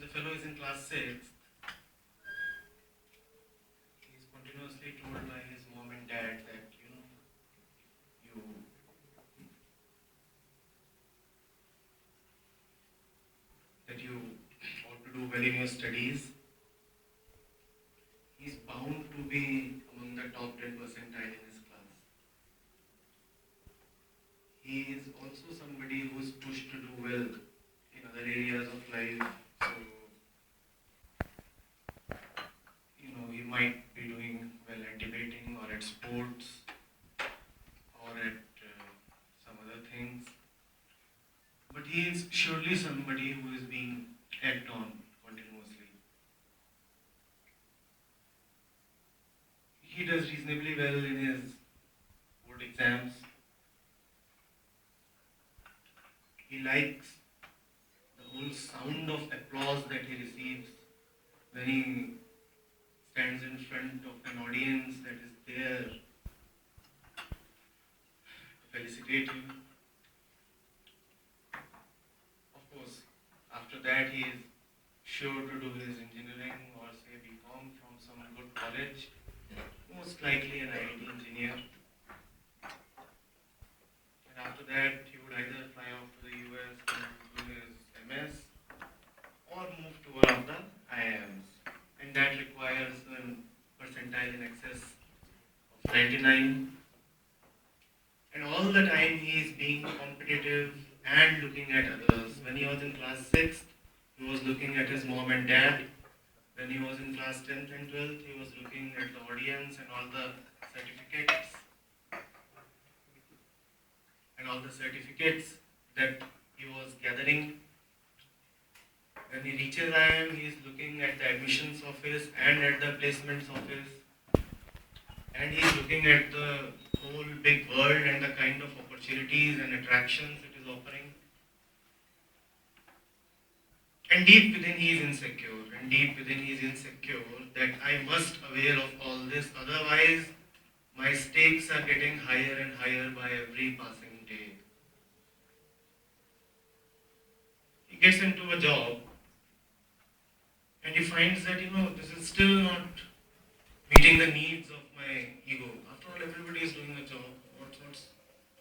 when the fellow is in class 6, he is continuously told by his mom and dad that, you that you ought to do well in your studies. He is bound to be among the top 10 percentile in his class. He is also somebody who is pushed to do well in other areas of life. So, he might be doing well at debating or at sports or at some other things. But he is surely somebody who is being egged on continuously. He does reasonably well in his board exams. He likes the whole sound of applause that he receives when he stands in front of an audience that is there to felicitate him. Of course, after that he is sure to do his engineering or say BCom from some good college, most likely an IIT engineer. And after that he would either fly off to the US to do his MS or move to one of the IIMs. And that requires a percentile in excess of 99. And all the time he is being competitive and looking at others. When he was in class 6th, he was looking at his mom and dad. When he was in class 10th and 12th, he was looking at the audience and all the certificates. And all the certificates that he was gathering. When he reaches IIM, he is looking at the admissions office and at the placements office. And he is looking at the whole big world and the kind of opportunities and attractions it is offering. And deep within he is insecure. And deep within he is insecure that I must avail of all this. Otherwise, my stakes are getting higher and higher by every passing day. He gets into a job and he finds that, this is still not meeting the needs of my ego. After all, everybody is doing a job. What's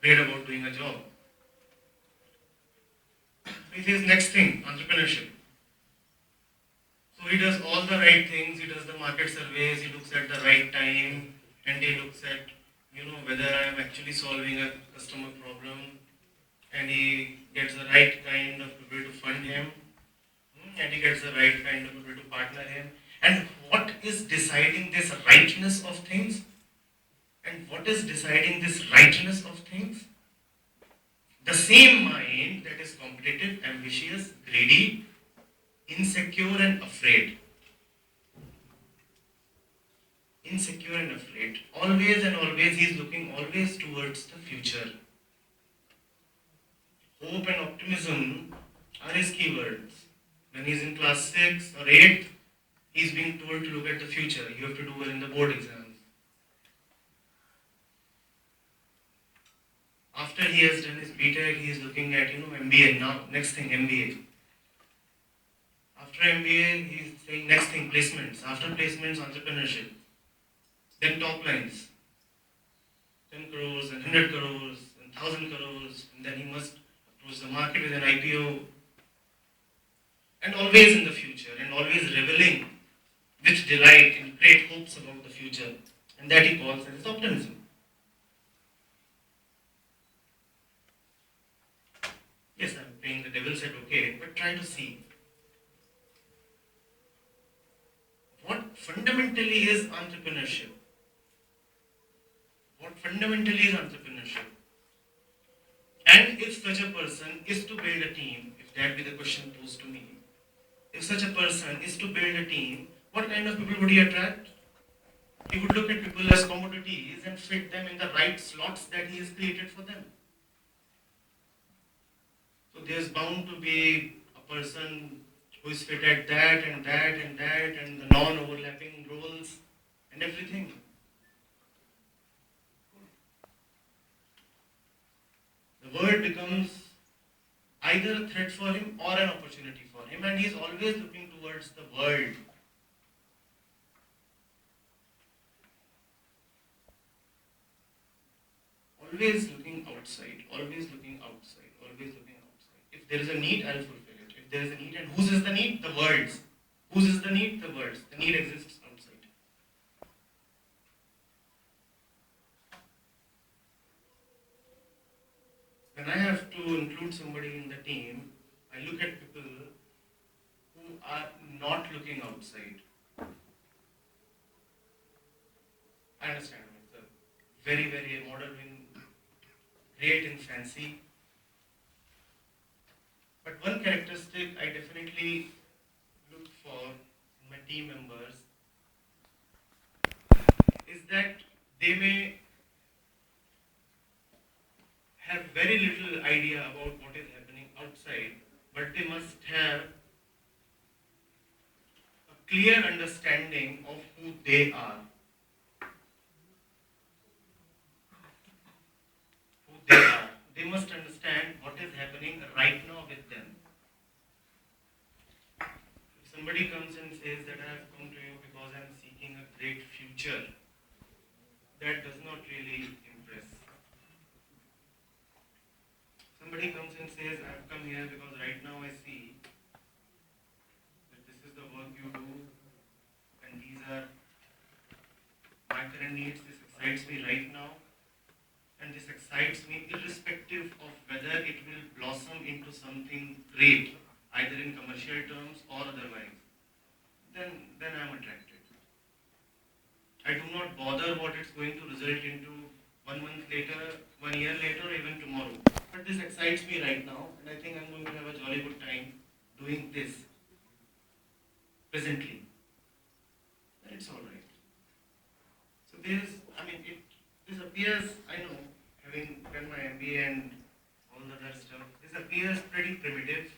great about doing a job? He says, next thing, entrepreneurship. So he does all the right things. He does the market surveys. He looks at the right time. And he looks at, whether I am actually solving a customer problem. And he gets the right kind of people to fund him. And he gets the right kind of people to partner him. And what is deciding this rightness of things? And what is deciding this rightness of things? The same mind that is competitive, ambitious, greedy, insecure and afraid. Insecure and afraid. Always and always he is looking always towards the future. Hope and optimism are his keywords. When he is in class 6 or 8, he is being told to look at the future. You have to do well in the board exams. After he has done his BTech, he is looking at, MBA now. Next thing, MBA. After MBA, he is saying next thing, placements. After placements, entrepreneurship. Then top lines. 10 crores and 100 crores and 1000 crores. And then he must approach the market with an IPO. And always in the future. And always reveling with delight and great hopes about the future. And that he calls as optimism. Yes, I'm playing the devil's advocate, but try to see. What fundamentally is entrepreneurship? What fundamentally is entrepreneurship? And if such a person is to build a team, if that be the question posed to me, if such a person is to build a team, what kind of people would he attract? He would look at people as commodities and fit them in the right slots that he has created for them. So there's bound to be a person who is fit at that and that and that and the non-overlapping roles and everything. The world becomes either a threat for him or an opportunity for him, and he is always looking towards the world. Always looking outside, always looking outside, always looking outside. If there is a need, I'll fulfill it. If there is a need, and whose is the need? The world's. Whose is the need? The world's. The need exists outside. When I have to include somebody in the team, I look at people who are not looking outside. I understand it's a very, very modern, great and fancy. But one characteristic I definitely look for in my team members is that they may have very little idea about what is happening outside, but they must have a clear understanding of who they are. Who they are. They must understand what is happening right now with them. If somebody comes and says that I have come to you because I am seeking a great future, that does not really impress. Somebody comes and says, I have come here because right now I see that this is the work you do and these are my current needs, this excites me right now and this excites me irrespective of whether it will blossom into something great, either in commercial terms or otherwise, then I am attracted. I do not bother what it's going to result into 1 month later, 1 year later, or even tomorrow. But this excites me right now, and I think I'm going to have a jolly good time doing this presently. And it's all right. So this appears, I know, having done my MBA and all the other stuff, this appears pretty primitive,